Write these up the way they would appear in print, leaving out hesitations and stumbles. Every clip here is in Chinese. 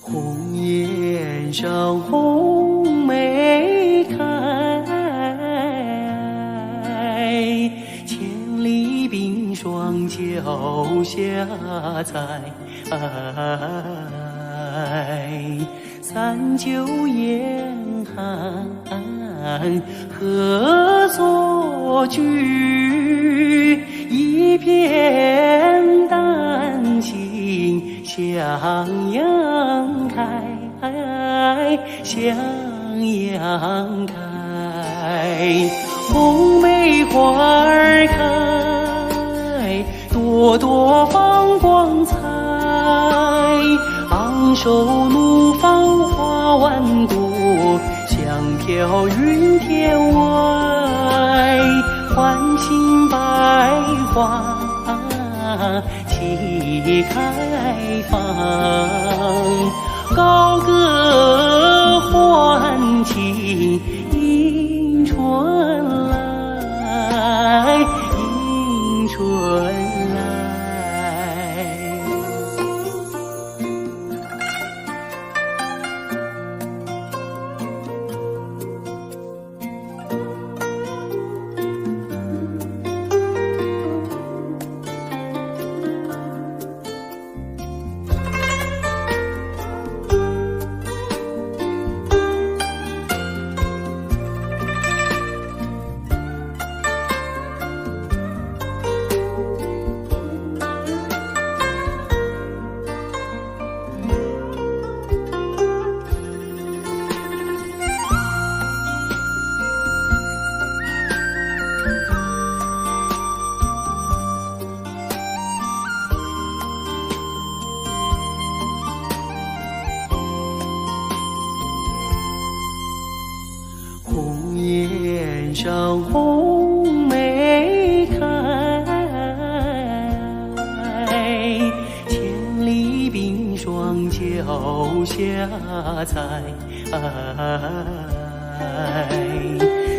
红颜上红梅开，千里冰霜脚下踩。三九严寒何所居？一片丹心向阳开，向阳开。红梅花儿开，朵朵放光彩。昂首怒放花万朵，香飘云天外。欢欣百花齐开放，高歌欢庆迎春来，迎春来。红颜上红梅开，千里冰霜脚下踩。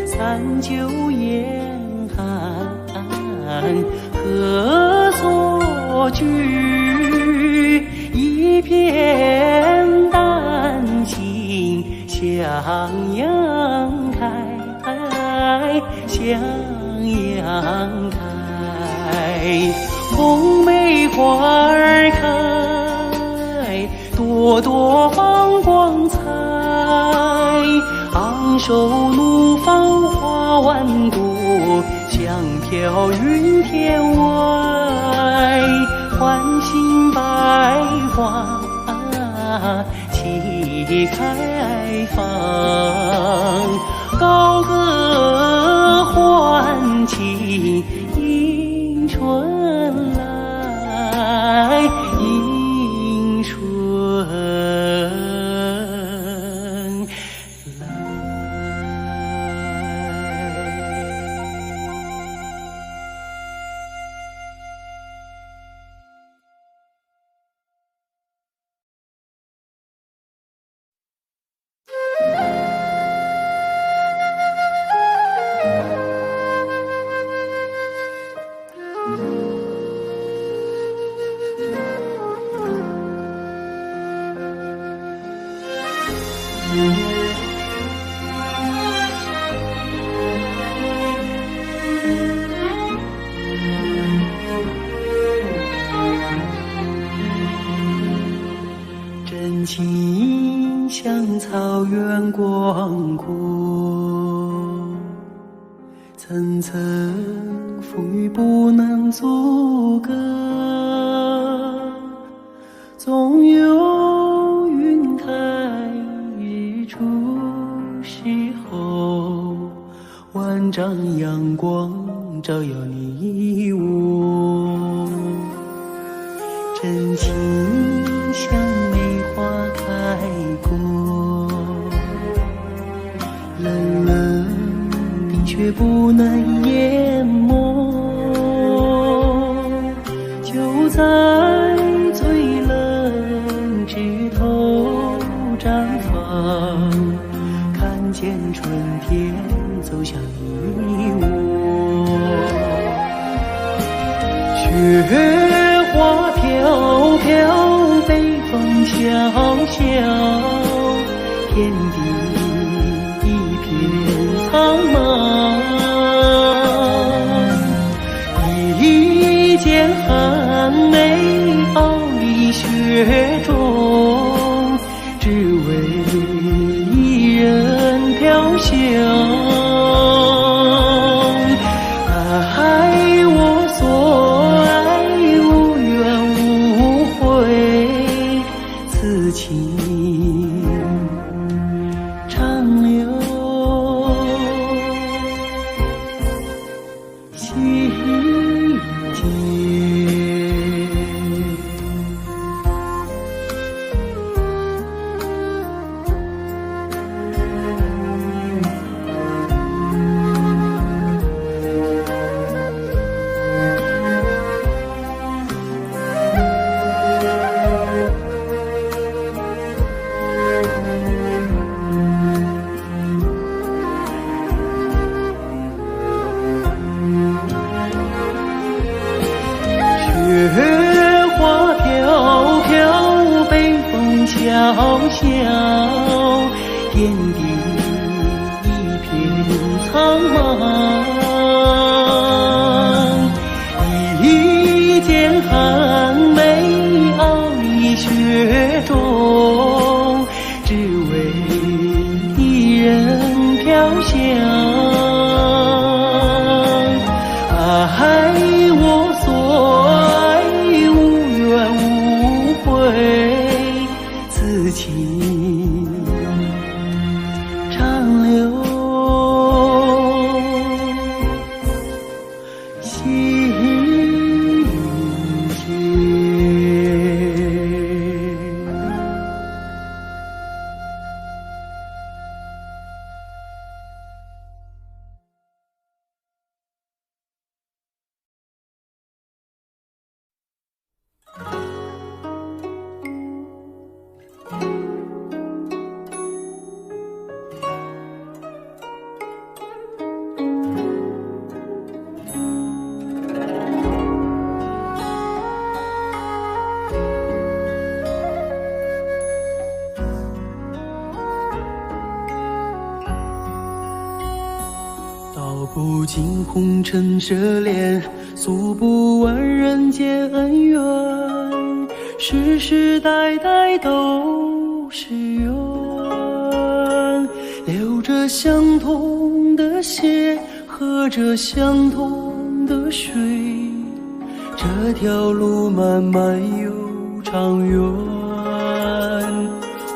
三九严寒何所居？一片丹心向阳开，向阳开。红梅花儿开，朵朵放光彩。昂首怒放花万朵，香飘云天外。欢欣百花齐开放，高歌欢庆迎春来，迎春来。真情像草原广阔，层层风雨不能阻隔，总有云开日出时候，万丈阳光照耀你我。真深情像梅花开过，冷冷的却不能淹没，就在最冷枝头绽放，看见春天走向你我。雪花飘飘，北风萧萧，天地一片苍茫。一剑寒梅傲立雪中，只为一人飘香。爱我所爱，无怨无悔，此情长留心间。雪花飘飘，北风萧萧，天地一片苍茫。一剑寒梅傲立雪中，只为一人飘香。爱我所爱，无怨无悔，此情长留心间。道不尽红尘奢恋，诉不完人间恩怨，世世代代都是缘，流着相同的血，喝着相同的水，这条路漫漫又长远。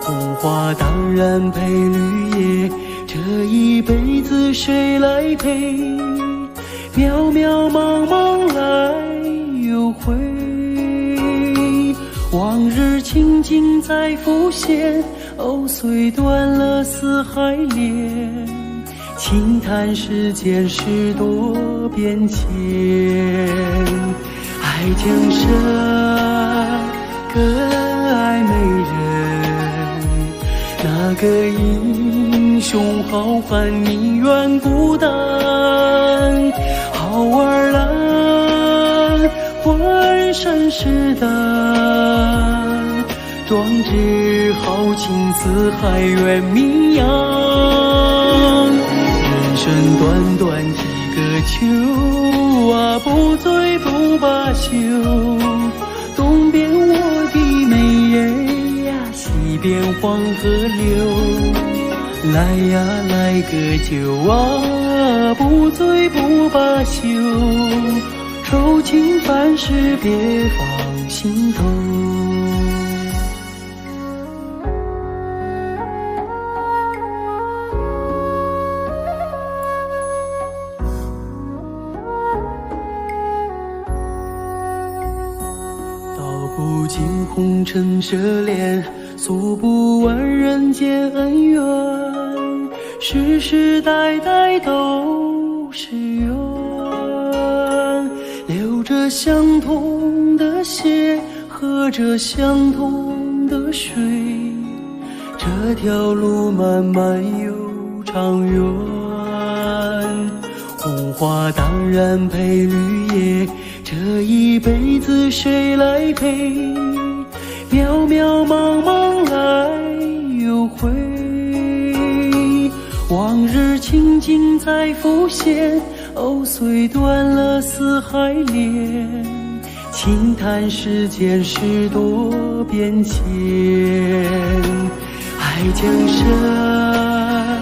红花当然配绿叶，这一辈子谁来陪？渺渺茫茫来又回，往日情景再浮现，藕虽断了丝还连，轻叹世间事多变迁。爱江山更爱美人，那个英雄好汉宁愿孤单。好儿郎浑身是胆，壮志豪情四海远名扬。人生短短几个秋啊，不醉不罢休。东边我的美人呀，西边黄河流。来呀来个酒啊，不醉不罢休。愁情烦事别放心头。道不尽红尘奢恋，诉不完人间恩怨，世世代代都是缘，流着相同的血，喝着相同的水，这条路漫漫又长远。红花当然配绿叶，这一辈子谁来陪？渺渺茫茫来又回，往日情景再浮现，藕虽断了丝还连，轻叹世间事多变迁。爱江山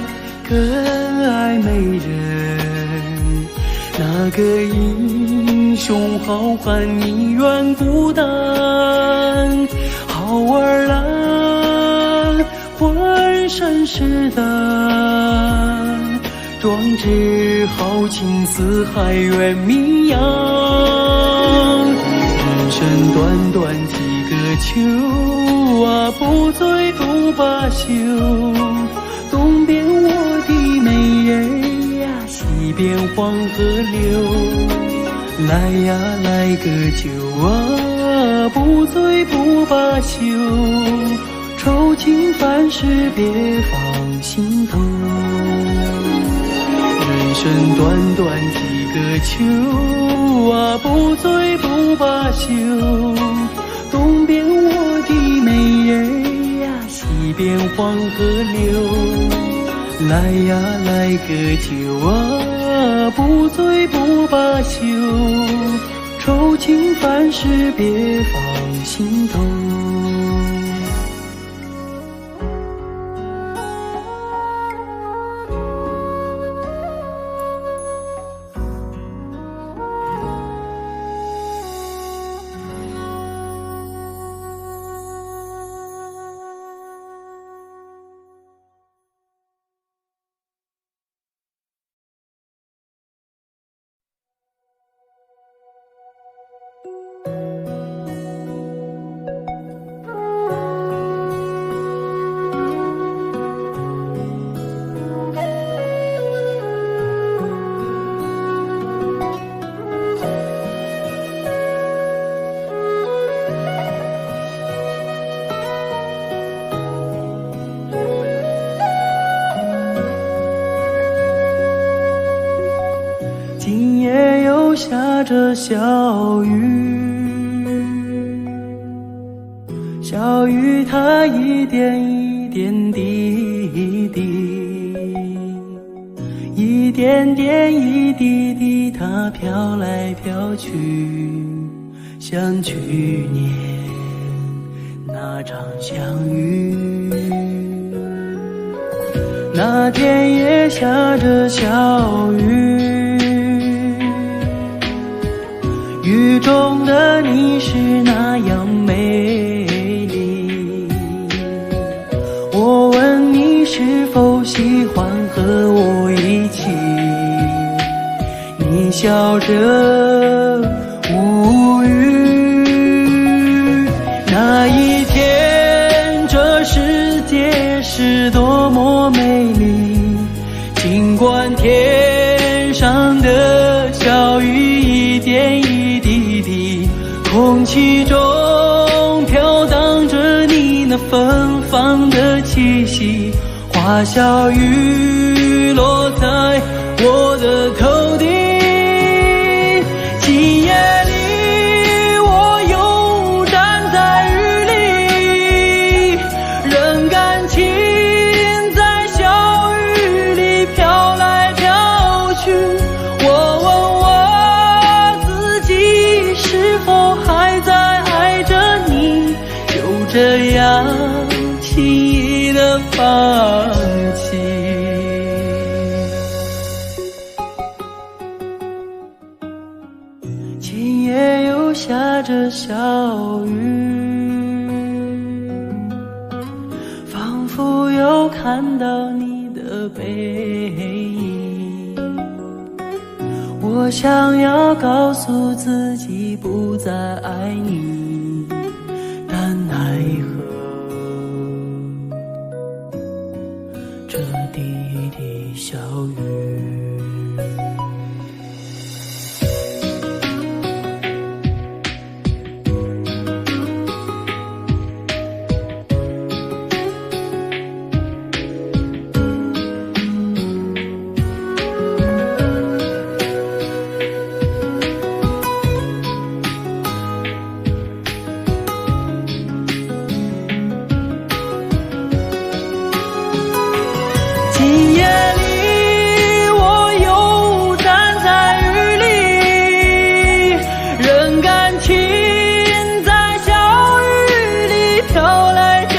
更爱美人，那个英雄好汉宁愿孤单，好儿郎浑身是胆，壮志豪情四海远名扬。人生短短几个秋啊，不醉不罢休，东边我的美人呀，西边黄河流。来呀来个酒啊，不醉不罢休，愁情烦事别放心头。人生短短几个秋啊，不醉不罢休，东边我的美人呀，西边黄河流。来呀来个酒啊，不醉不罢休，愁情烦事别放心头。今夜又下着小雨，小雨它一点一点滴滴，一点点一滴滴，它飘来飘去，像去年那场相遇。那天也下着小雨，雨中的你是那样美丽，我问你是否喜欢和我一起，你笑着无语。那一天这世界是多么美丽，尽管天上的小雨一点一滴滴，空气中飘荡着你那芬芳的气息，花小雨落在我的头顶。今夜里我又站在雨里，任感情在小雨里飘来飘去，我问我自己是否还在爱着你，就这样轻易的放弃。今夜又下着小雨，仿佛又看到你的背影，我想要告诉自己不再爱你，何？这滴滴小雨。今夜里，我又站在雨里，任感情在小雨里飘来飘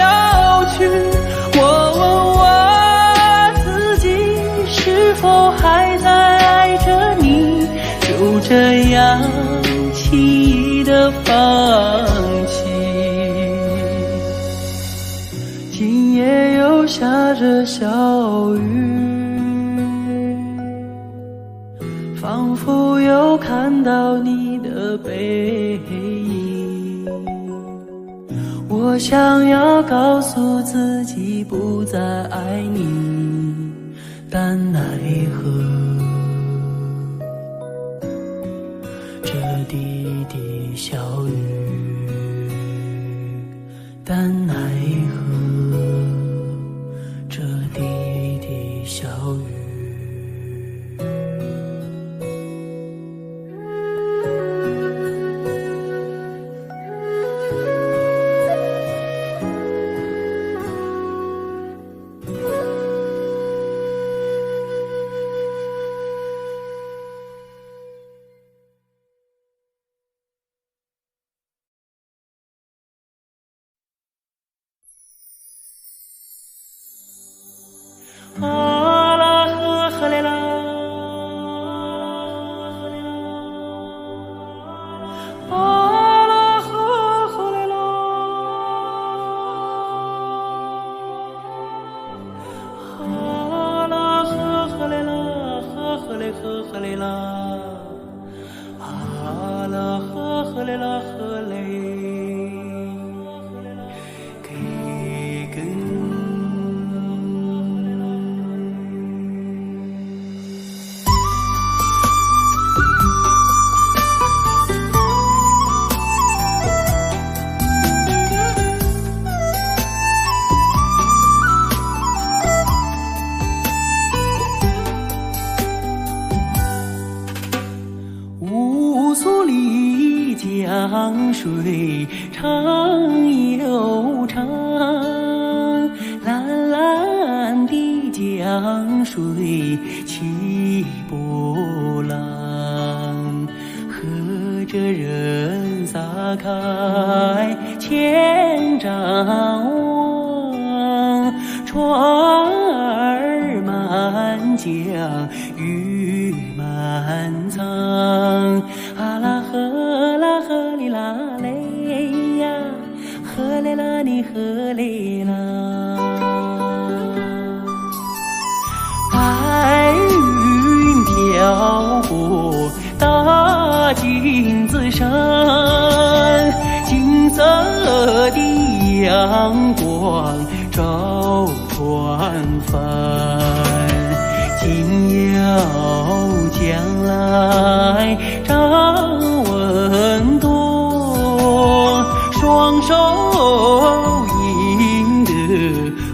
去。我问我自己，是否还在爱着你？就这样轻易的放弃。今夜又下着小雨，仿佛又看到你的背影。我想要告诉自己不再爱你，但奈何这滴滴小雨，但奈何这滴滴小雨。啊啦呵呵嘞啦，啊啦呵呵嘞啦，啊啦呵呵嘞啦，呵呵嘞呵呵嘞啦，啊啦呵呵嘞啦呵嘞。乌苏里江水长又长，蓝蓝的江水起波浪，和着人撒开千张网，船儿满江鱼满仓，啊啦呵啦呵哩啦嘞呀，呵嘞啦你呵嘞啦。白云飘过大金子山，金色的阳光照船帆。今宵将来张文多，双手赢得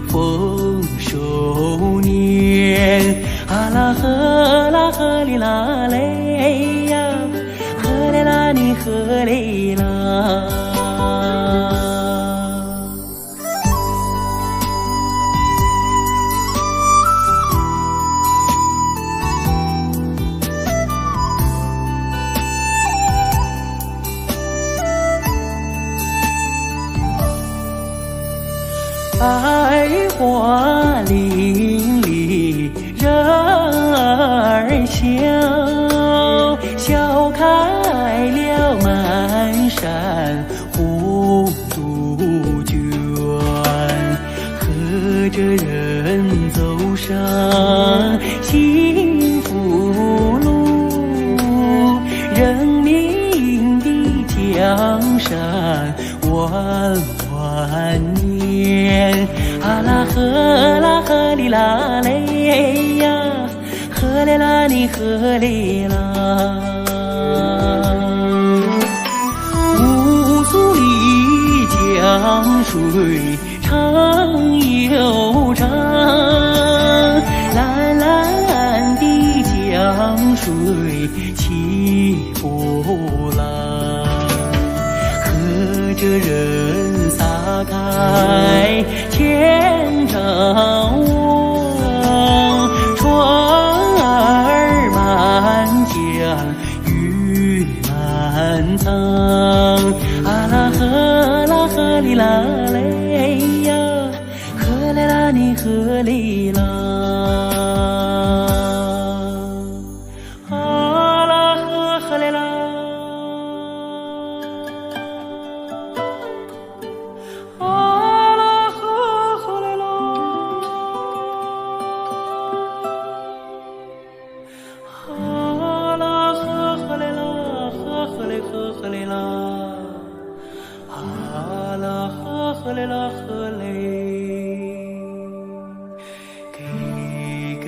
丰收年。啊啦呵啦呵哩啦嘞呀，呵嘞啦你呵嘞啦。百花林里人儿笑，笑开了满山红杜鹃，和着人走上幸福路，人民的江山万怀念。啊啦呵哩啦嘞呀，呵嘞啦你呵嘞啦。乌苏里江水长又长，蓝蓝的江水起波浪，和着人撒开千丈网，船儿满江鱼满仓。啊啦呵哩啦嘞呀，呵嘞啦你呵哩啦。啊啦呵嘞啦。啊啦呵嘞啦。啊啦呵嘞啦，呵嘞啦。啊啦呵嘞啦呵嘞，给根。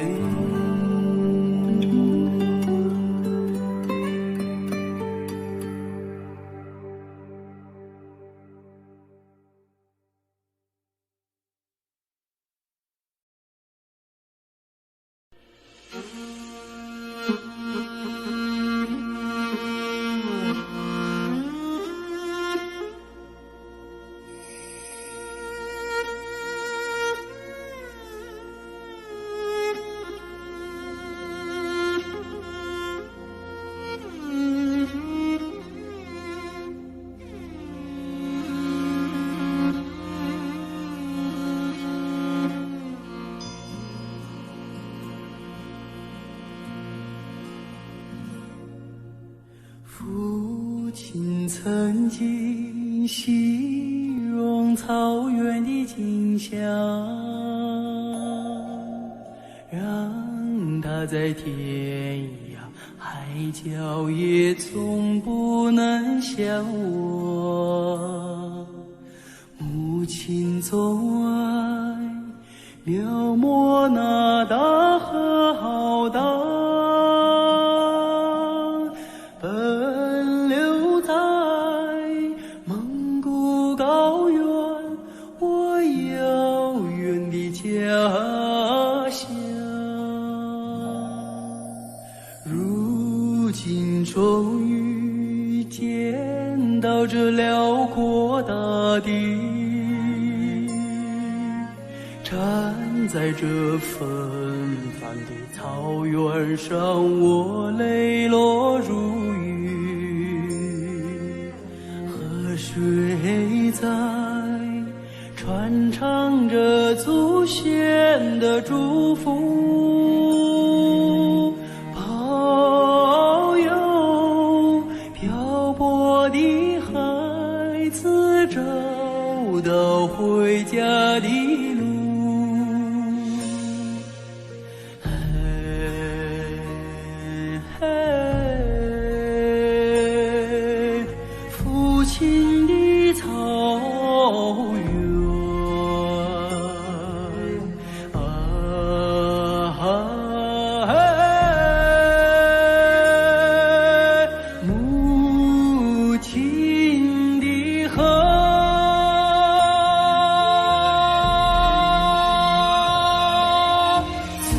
父亲曾经形容草原的景象，让他在天涯海角也从不能想我。母亲总爱描摹那大河浩荡，奔流在蒙古高原，我遥远的家乡。如今终于见到这辽阔大地，站在这纷繁的草原上，我泪落如雨。河水在传唱着祖先的祝福，保佑漂泊的孩子找到回家的路。父亲的草原母亲的河，虽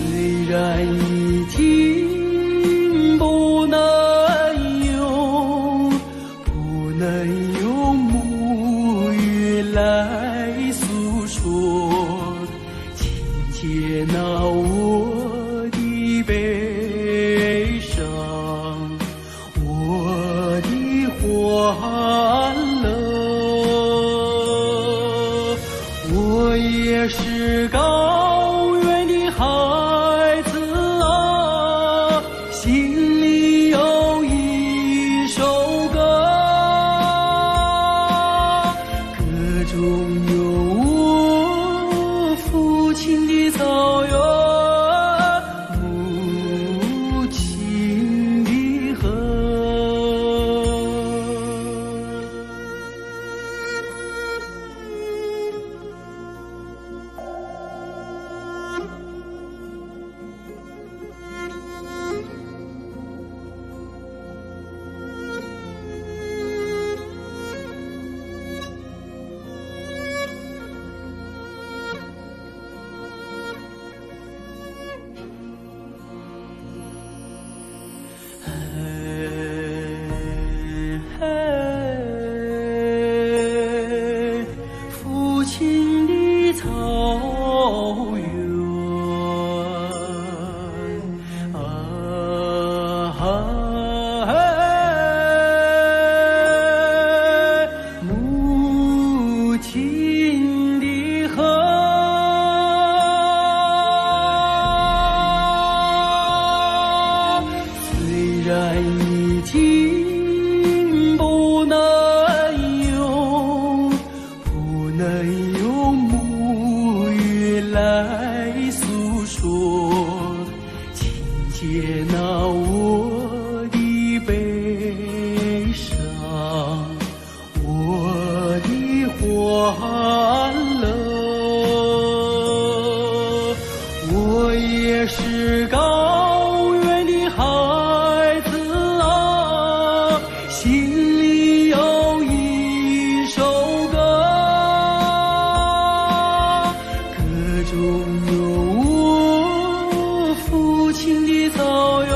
然已经不能用母语来诉说，请接纳我的悲伤，我的欢乐。我也是高原的孩子啊，心里有一首歌，歌中有我父亲的草原，母亲的河。能用沐月来诉说，请接纳我的悲伤，我的欢乐。我也是高原的孩子啊，心里有一首歌，歌中有我父亲的草原，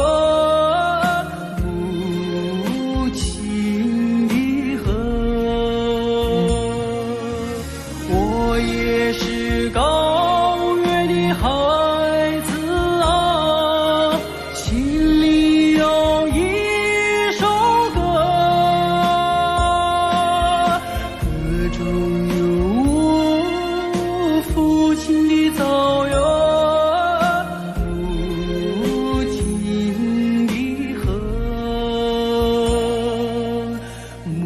母亲的河。我也是高原的孩子啊，心里有一首歌，歌中有我父亲的草原，母亲的河，母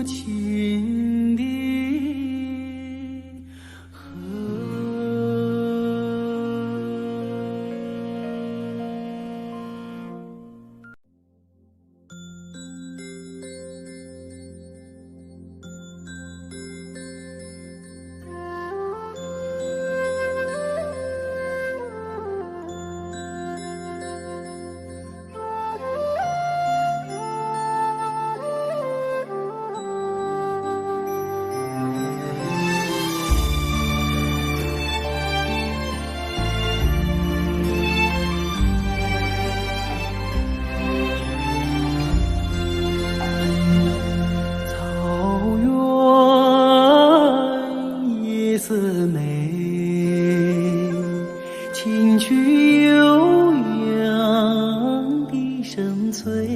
亲的色美，清曲悠扬的声催，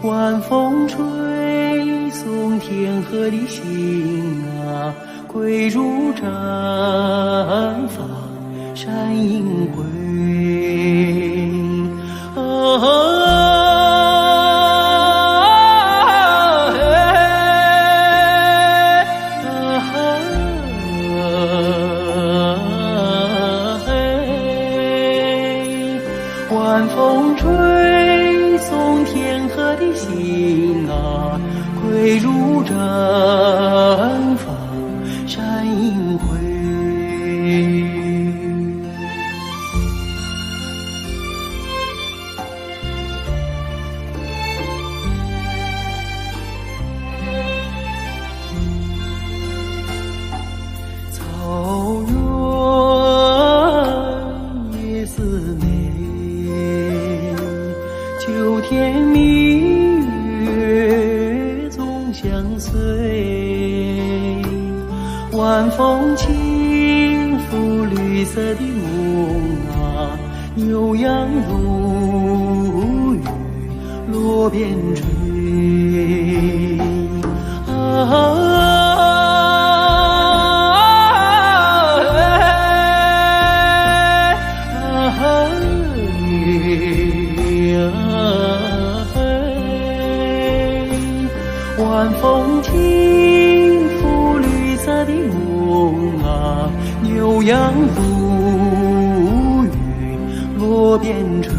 晚风吹送天河的星啊，归入毡房山映归。晚风吹送天河的星啊，归入毡房山映归。草原夜色美，秋天明月总相随，晚风轻拂绿色的梦啊，牛羊如雨落边吹。晚风轻拂绿色的梦啊，牛羊如雨落边吹。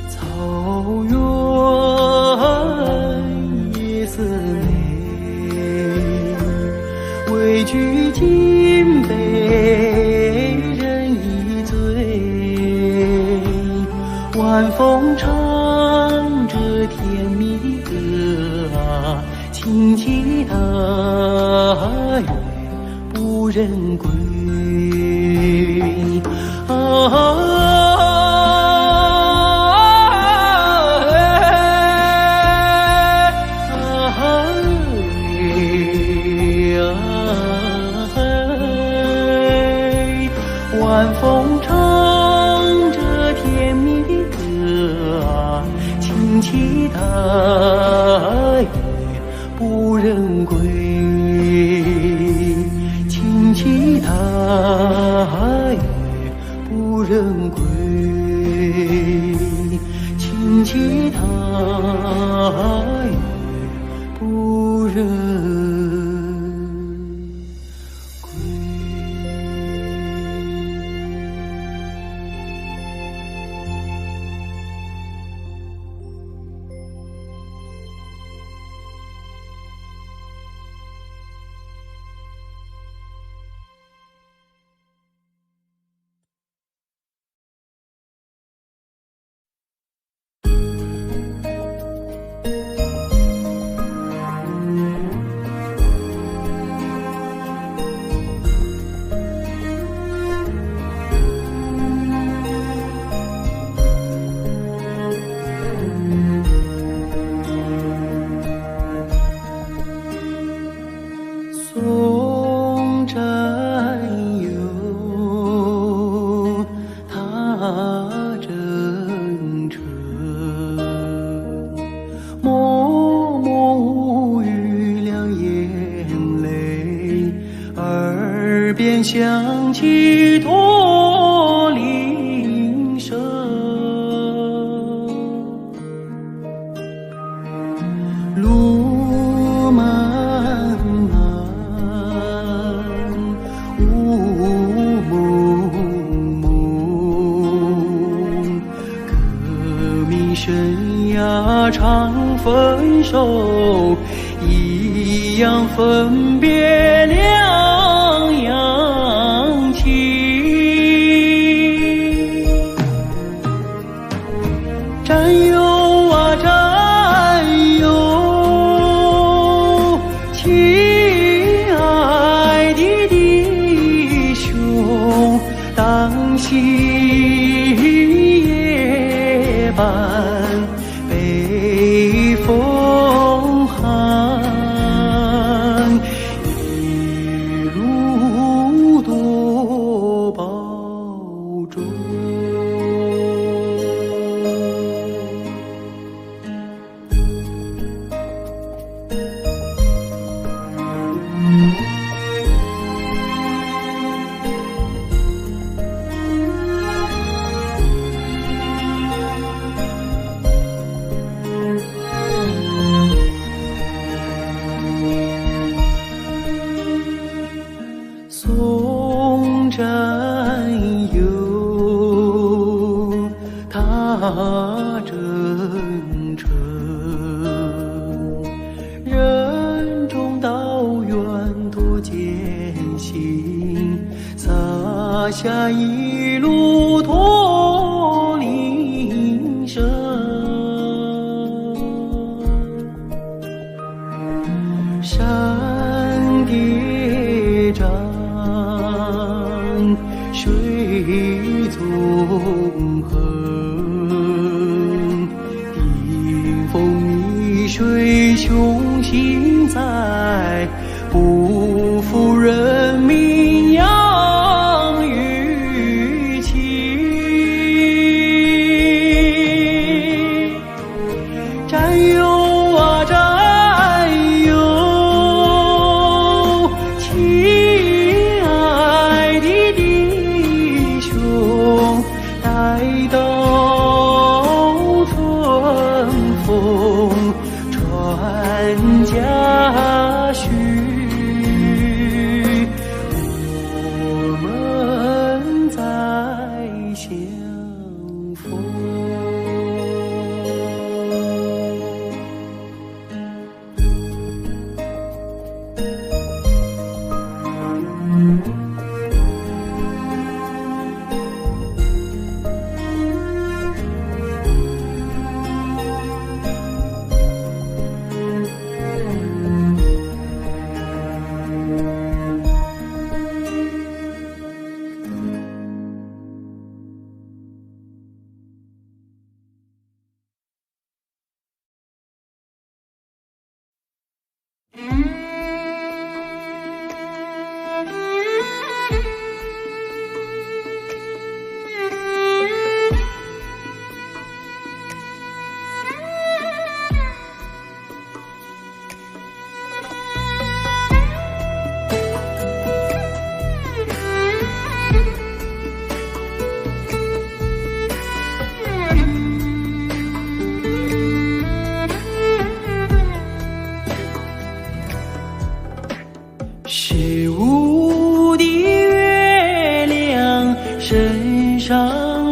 草原夜色美，畏惧今被人一醉，晚风唱着甜蜜的歌啊，轻骑踏月不忍归。晚风唱着甜蜜的歌啊，轻骑踏月不忍归。人归，亲戚他也不认。送战友，踏征程，默默无语两眼泪，耳边响起驼铃声。路漫漫雾蒙蒙，革命生涯常分手，一样分别两样情。战友啊战友，亲爱的弟兄，当夕夜半北风寒，一路多保重。送战友，踏征程，任重道远多艰辛，洒下一路驼铃声。山叠嶂，水纵横，迎风逆水雄心在，不负人民养育情。战友啊战友，亲爱的弟兄，待到春风传家训。十五的月亮升上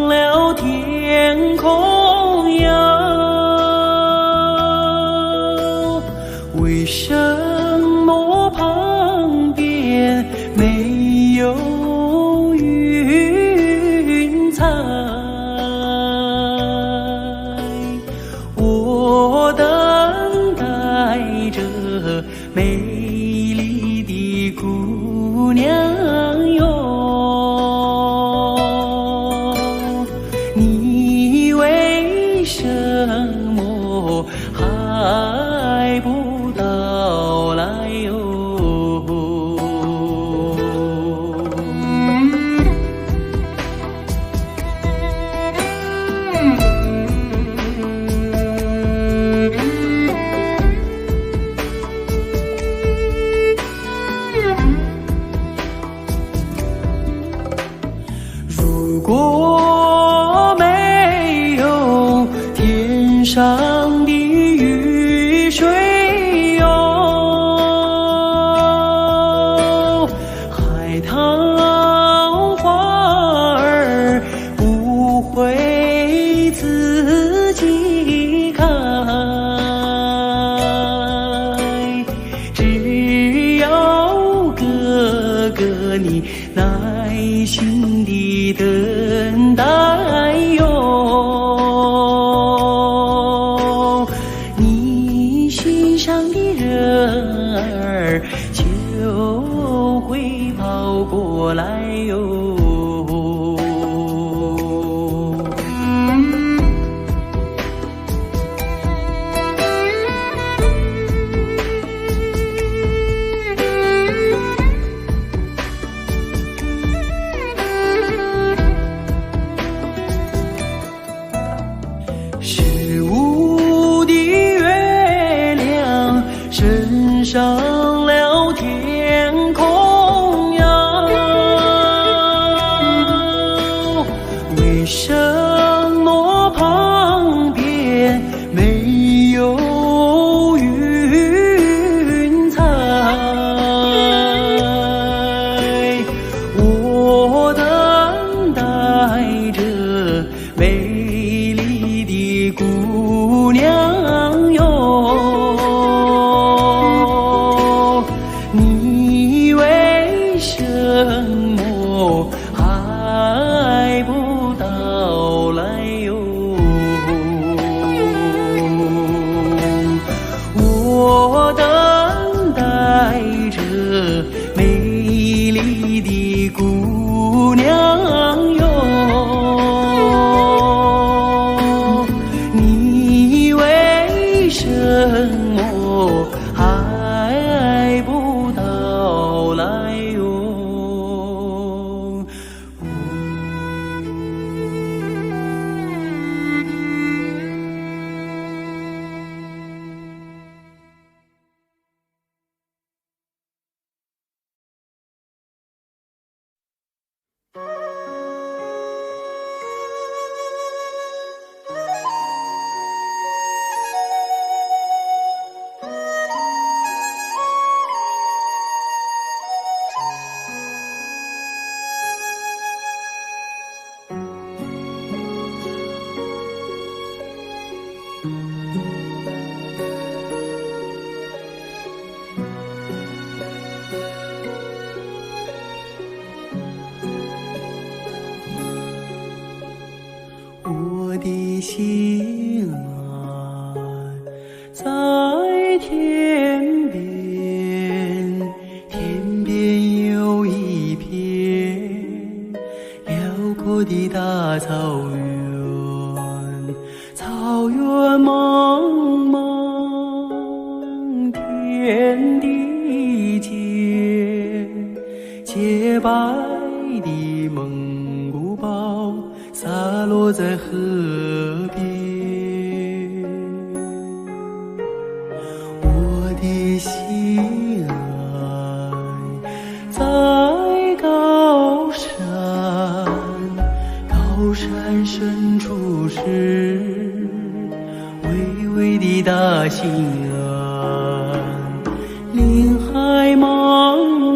了天空呀，为什么旁边没有云彩？我等待着美丽的姑娘哟，你为什么还不到来哟？如果没有天上的雨水哟，海棠花儿不会自己开，只要哥哥你耐心地等待哟，你心上的人儿就会跑过来哟。十五的月亮升上了天空呀，为什么旁边没有云彩？我等待着美丽的姑娘哟，你为什么还不到来哟？我等待着美丽的姑娘哟，你为什么还不到来哟？我的心啊，在天边，天边有一片辽阔的大草原，草原茫茫，天地间，洁白的蒙古包洒落在河边，我的心爱在高山，高山深处是巍巍的大兴安，林海茫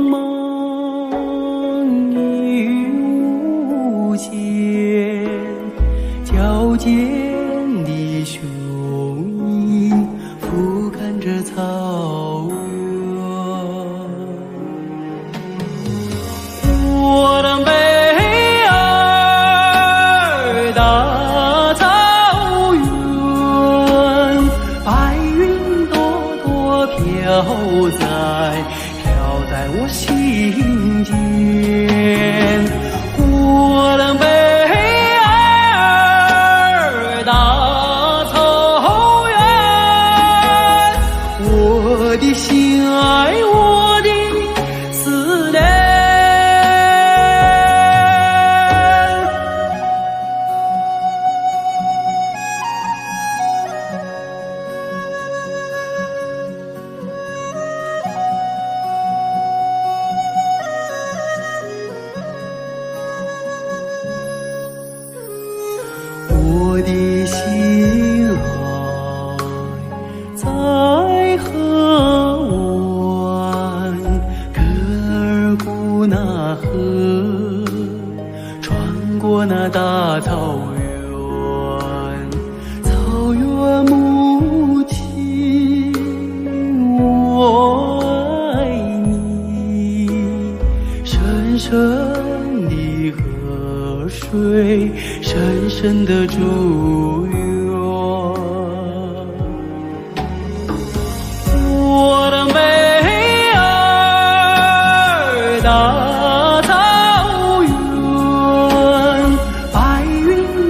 在我心间。我的北儿大草原，我的心爱，我的思念。我的心爱在河湾，格尔古纳河，穿过那大草原，草原母亲，我爱你，深深的河水，深深的祝愿。我的美儿大草原，白云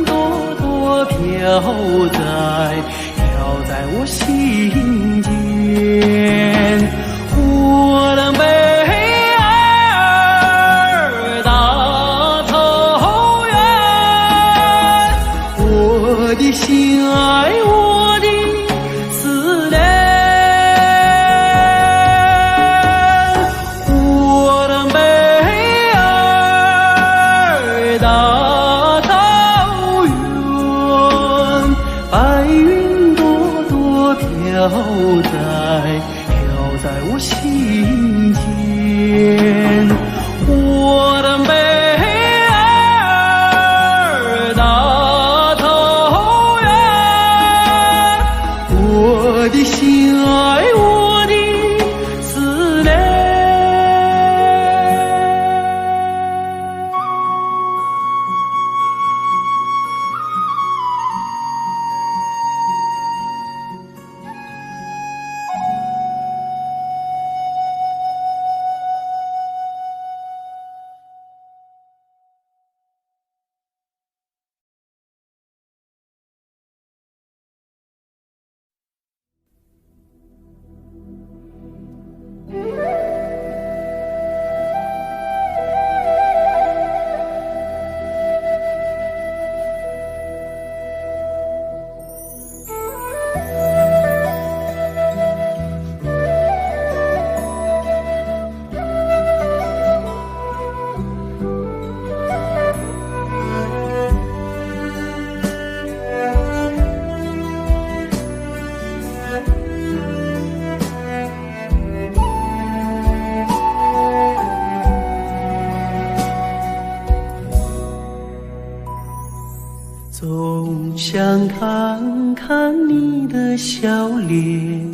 朵朵飘在我心间。我的美儿大草原，我的心爱，我的思念。我的美儿大草原，白云朵朵飘在我心间。我的美儿大草原，我的心爱，我的思念。总想看看你的笑脸，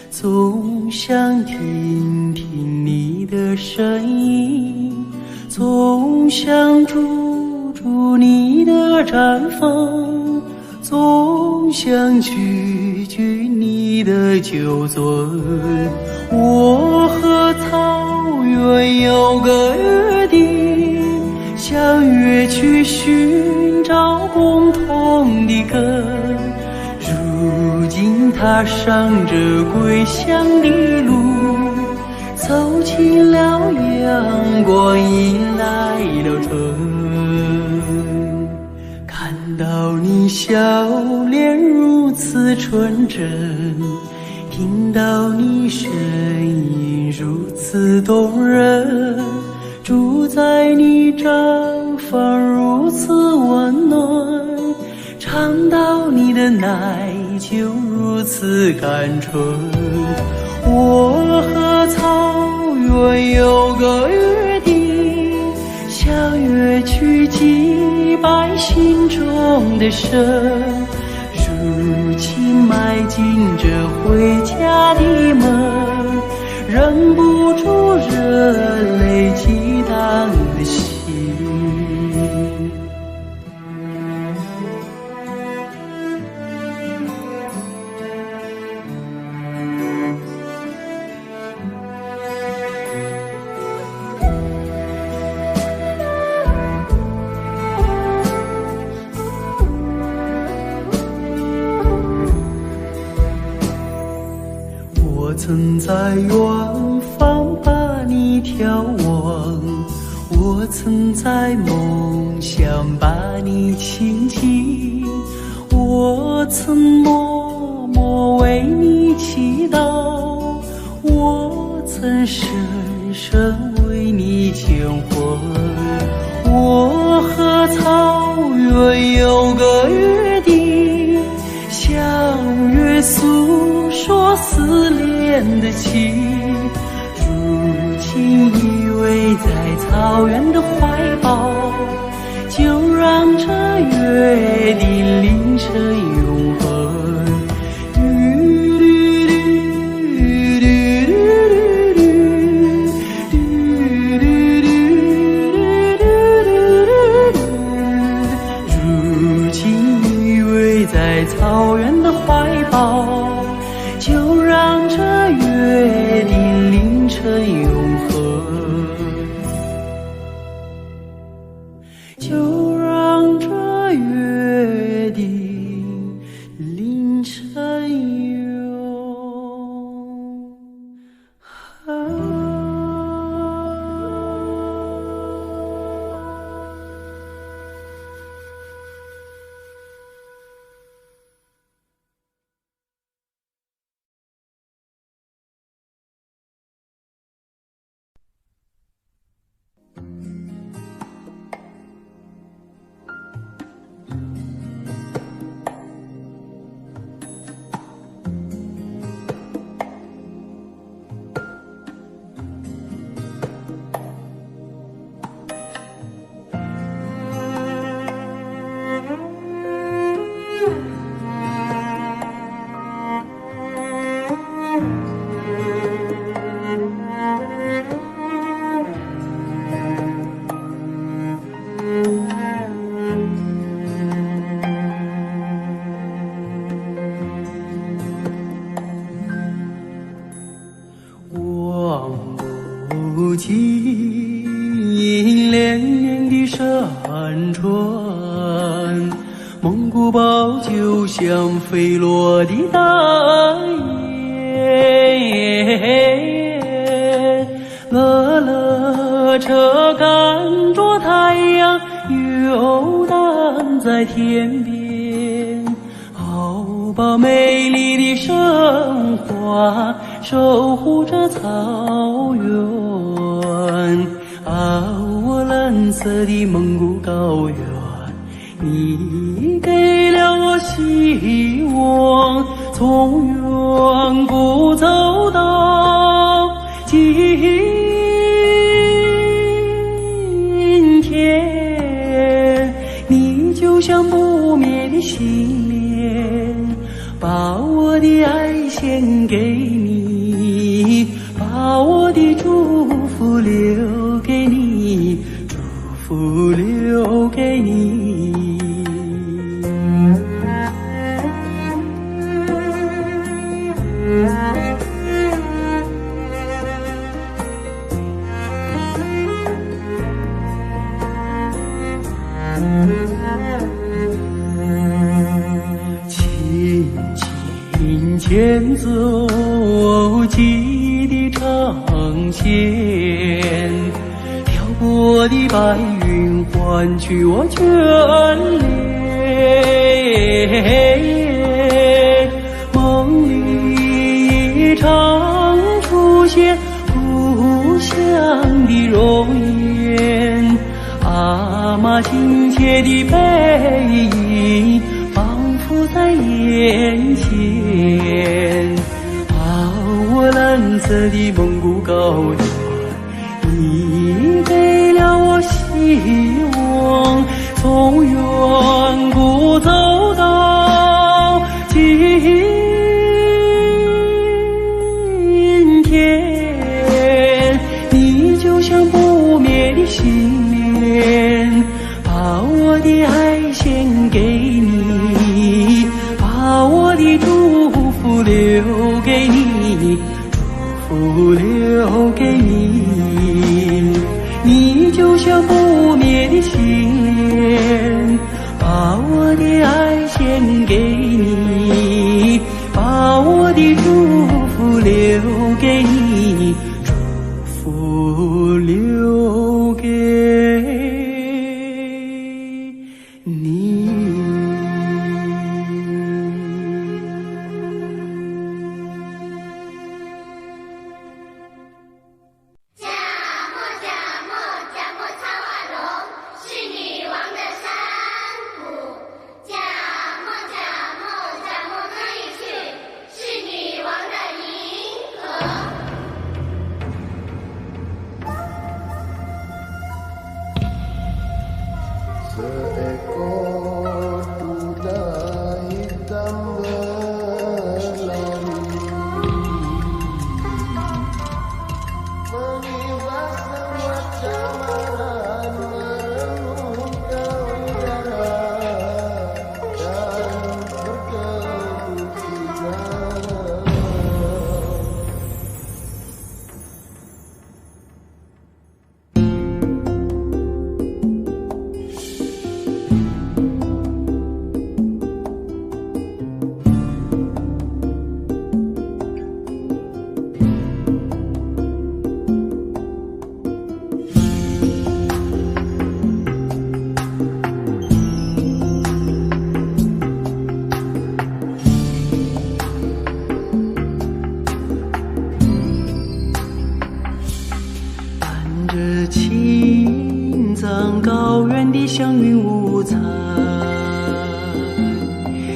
总想听听你的声音，总想驻驻你的毡房，总想举举你的酒樽。我和草原有个约定，相约去寻找共同的根，如今踏上这归乡的路，走进了阳光，迎来了春。看到你笑脸如此纯真，听到你声音如此动人，住在你毡房如此温暖，尝到你的奶酒如此甘醇。我和草原有个约定，相约去祭拜心中的神，如今迈进这回家的门，忍不住热泪激荡的心。曾在远方把你眺望，我曾在梦乡把你亲近，我曾默默为你祈祷，我曾深深为你牵魂。我和草原有个约定，相约诉说思念的情，如今依偎在草原的怀抱，就让这约定凌晨永恒。在草原的怀抱，就让这约定凌晨永恒，就让这约定凌晨永恒。望不尽连绵的山川，蒙古包就像飞落的大雁，乐乐车赶着太阳游荡在天边，好把美丽的生花守护着草原。啊，我蓝色的蒙古高原，你给了我希望，从远古走到今天，你就像不灭的信念，把我的爱献给你，把我的祝福留给你，祝福留给你。轻轻牵走记忆的长线，飘过的白云换取我眷恋，梦里常出现故乡的容颜，阿妈亲切的背影仿佛在眼前。啊，我蓝色的蒙古高原，你给了我希望，从远古走到今天，你就像不灭的信念，把我的爱献给你，把我的祝福留给你，祝福留给你。你就像不灭的信念，把我的爱献给你，把我的祝福留 Seekor kuda hitam berlari mengibas semua camaran merenungkan udara dan berkedut udara.这青藏高原的祥云五彩，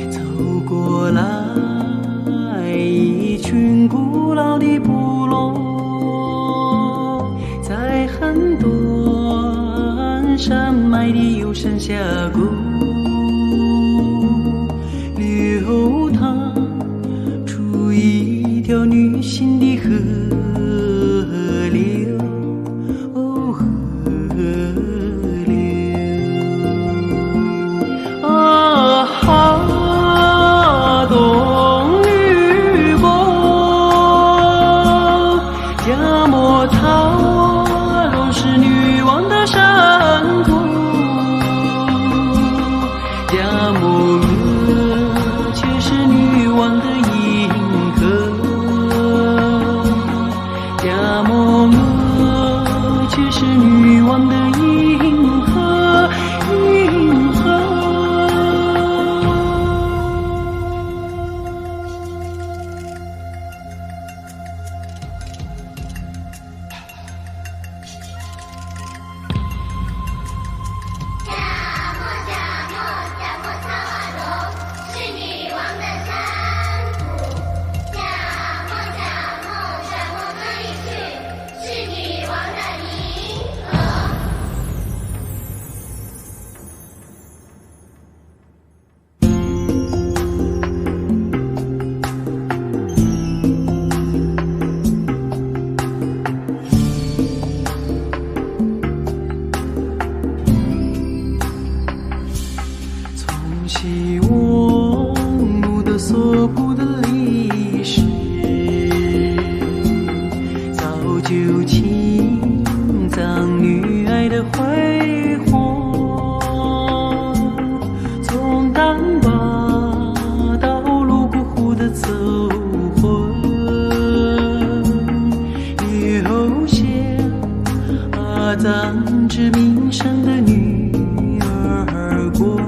走过来一群古老的部落，在很多山脉的幽深峡谷流淌出一条女性的河流。亚莫塔罗是女王的山谷，亚摩诃却是女王的银河，亚摩诃却是女王的银河，银河。西王母的所布的历史，造就青藏女爱的辉煌。从丹巴到泸沽湖的走婚，留下阿藏之名声的女儿国。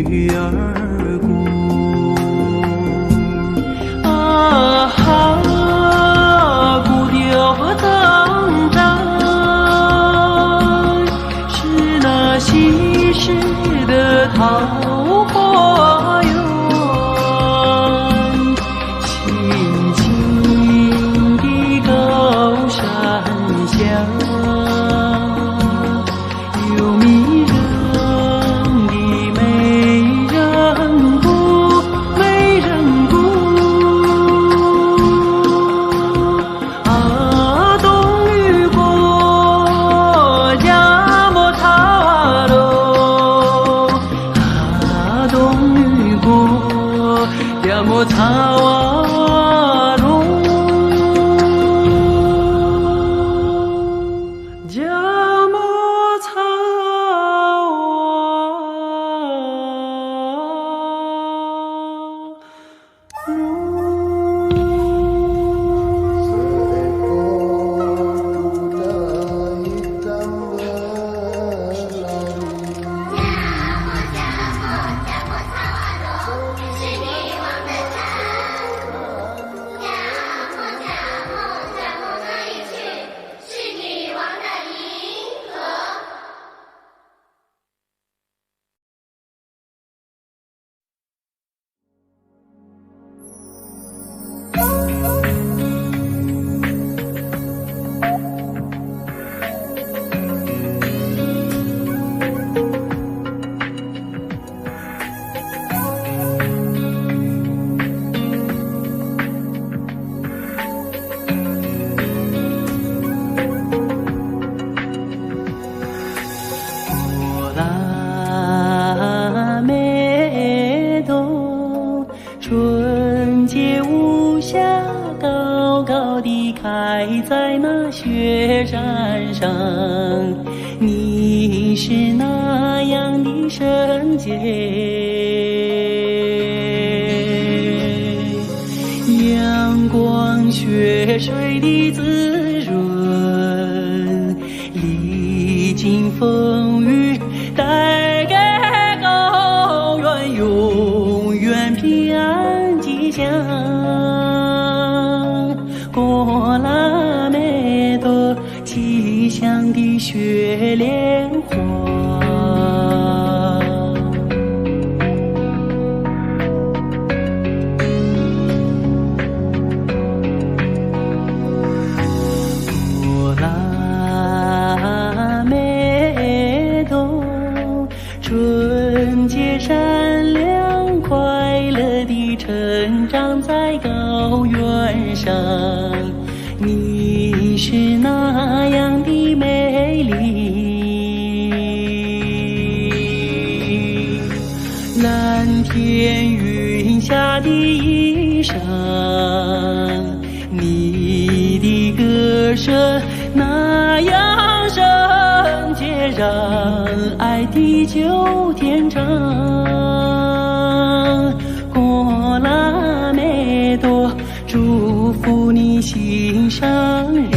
女儿国啊哈，古调和藏寨是那稀世的桃花源，青青的高山下有迷人亚莫塔瓦罗。雪山上，你是那样的圣洁。阳光雪水的滋润，历经风雨，带给高原永远平安吉祥。过拉美多吉祥的雪莲花。过拉美多纯洁善良快乐地成长在高原上，你是那样的美丽。蓝天云下的衣裳，你的歌声那样圣洁，让爱地久天长。过拉美多祝福你心上人。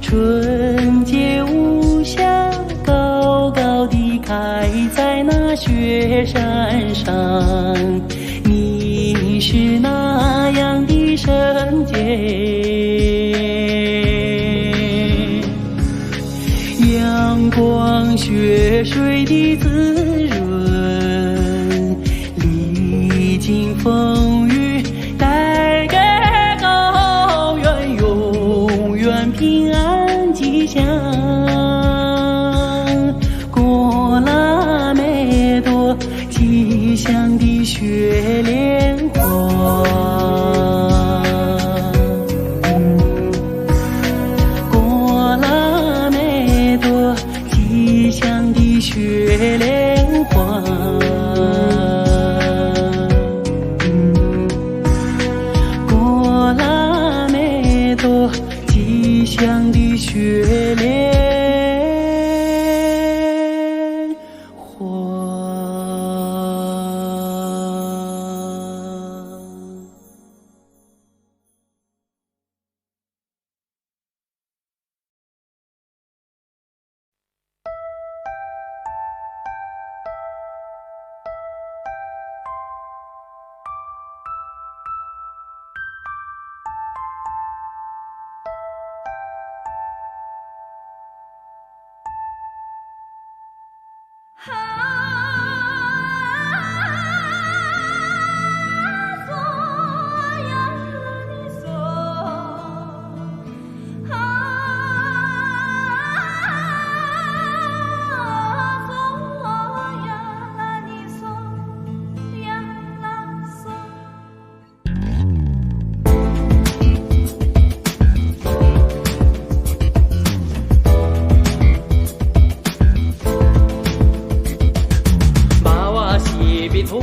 纯洁无瑕，高高地开在那雪山上，你是那样的圣洁。阳光雪水的滋润，历经风雨，带给高原永远平安吉祥。过拉美多吉祥的雪莲花。过拉美多吉祥的雪莲花。过拉美多吉祥的雪莲花。土